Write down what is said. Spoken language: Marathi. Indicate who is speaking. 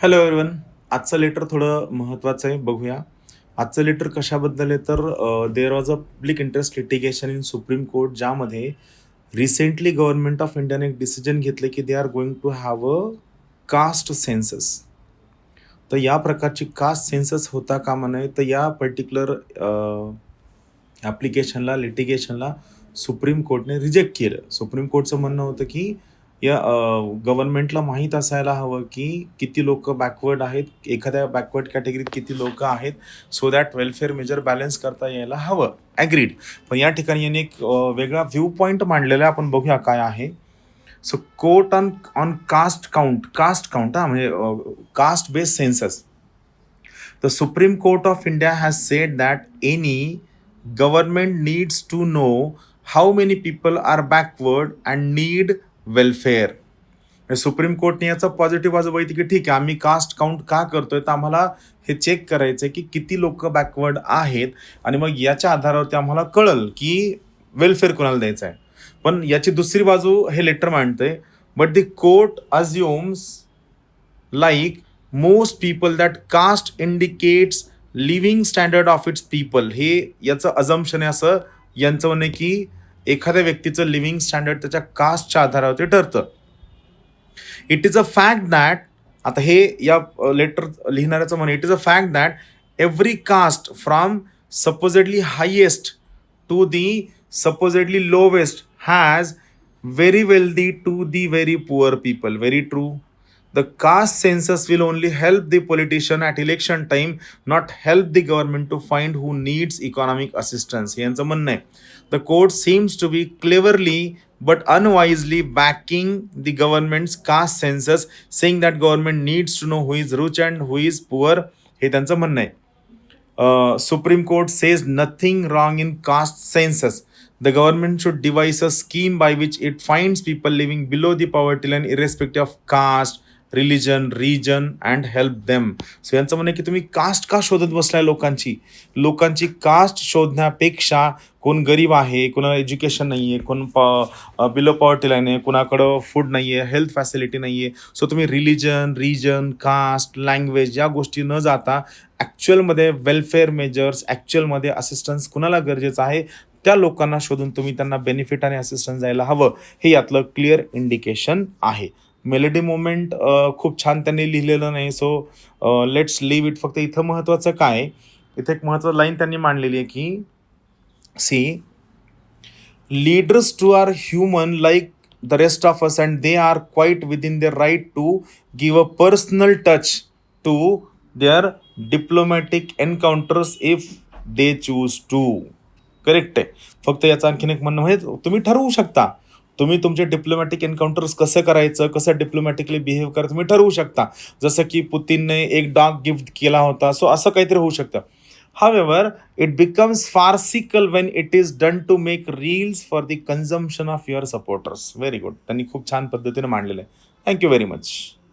Speaker 1: Hello everyone. आजचं लेटर थोडं महत्त्वाचं आहे, बघूया. आजचं लेटर कशाबद्दल आहे तर there was a public interest litigation in supreme court, ज्यामध्ये रिसेंटली गव्हर्नमेंट ऑफ इंडियाने एक डिसिजन घेतलं की they are going to have a caste census. तर या प्रकारची कास्ट सेन्सस होता कामा नये. तर या पर्टिक्युलर ॲप्लिकेशनला, लिटिगेशनला सुप्रीम कोर्टने रिजेक्ट केलं. सुप्रीम कोर्टचं म्हणणं होतं की या गव्हर्नमेंटला माहीत असायला हवं की किती लोकं बॅकवर्ड आहेत, एखाद्या बॅकवर्ड कॅटेगरीत किती लोकं आहेत, so that welfare measure balance करता यायला हवं. ॲग्रीड. पण या ठिकाणी यांनी एक वेगळा व्ह्यू पॉइंट मांडलेला आहे. आपण बघूया काय आहे. So court on on caste count म्हणजे caste based census. The Supreme Court of India has said that any government needs to know how many people are backward and need welfare. Supreme कोर्टने याचा पॉझिटिव्ह बाजू बघितली की ठीक आहे, आम्ही कास्ट काउंट का करतोय, तर आम्हाला हे चेक करायचं आहे की किती लोक बॅकवर्ड आहेत आणि मग याच्या आधारावरती आम्हाला कळल की वेलफेअर कोणाला द्यायचं आहे. पण याची दुसरी बाजू हे लेटर मांडतंय. But the court assumes like most people that caste indicates living standard of its people. हे याचं अजम्पशन आहे, असं यांचं म्हणणं आहे की एखाद्या व्यक्तीचं लिव्हिंग स्टँडर्ड त्याच्या कास्टच्या आधारावरती ठरतं. It is a fact that, आता हे या लेटर लिहिणाऱ्याचं म्हणणं, it is a fact that every caste from supposedly highest to the supposedly lowest has very wealthy to the very poor people. Very true. The caste census will only help the politician at election time, not help the government to find who needs economic assistance. हे यांचं म्हणणं आहे. The court seems to be cleverly but unwisely backing the government's caste census, saying that government needs to know who is rich and who is poor. हे त्यांचं म्हणणं आहे. Supreme Court says nothing wrong in caste census. The government should devise a scheme by which it finds people living below the poverty line irrespective of caste, religion, region and help them. So यांचं म्हणणं की तुम्ही कास्ट का शोधत बसलाय लोकांची कास्ट शोधण्यापेक्षा कोण गरीब आहे, कोणाला एज्युकेशन नाही आहे, कोण बिलो पॉवर्टी लाईन आहे, कुणाकडं फूड नाही आहे, हेल्थ फॅसिलिटी नाही आहे, सो तुम्ही रिजन, कास्ट, लँग्वेज या गोष्टी न जाता ॲक्च्युअलमध्ये वेलफेअर मेजर्स, ॲक्च्युअलमध्ये असिस्टन्स कुणाला गरजेचं आहे त्या लोकांना शोधून तुम्ही त्यांना बेनिफिट आणि असिस्टन्स द्यायला हवं. हे यातलं क्लिअर इंडिकेशन आहे. मेलडी मोमेंट खूप छान त्यांनी लिहिलेलं नाही, सो लेट्स लीव इट. फक्त इथं महत्त्वाचं काय, इथे एक महत्त्वाचं लाईन त्यांनी मांडलेली आहे की see leaders too are human like the rest of us and they are quite within their right to give a personal touch to their diplomatic encounters if they choose to. Correct आहे. फक्त याचं आणखीन एक म्हणणं म्हणजे तुम्ही ठरवू शकता, तुम्ही तुमचे डिप्लोमॅटिक एन्काउंटर्स कसं करायचं, कसं डिप्लोमॅटिकली बिहेव करायचं तुम्ही ठरवू शकता. जसं की पुतीनने एक डॉग गिफ्ट केला होता, सो असं काहीतरी होऊ शकतं. However, it becomes farcical when it is done to make reels for the consumption of your supporters. Very good. त्यांनी खूप छान पद्धतीने मांडलेलं आहे. Thank you very much.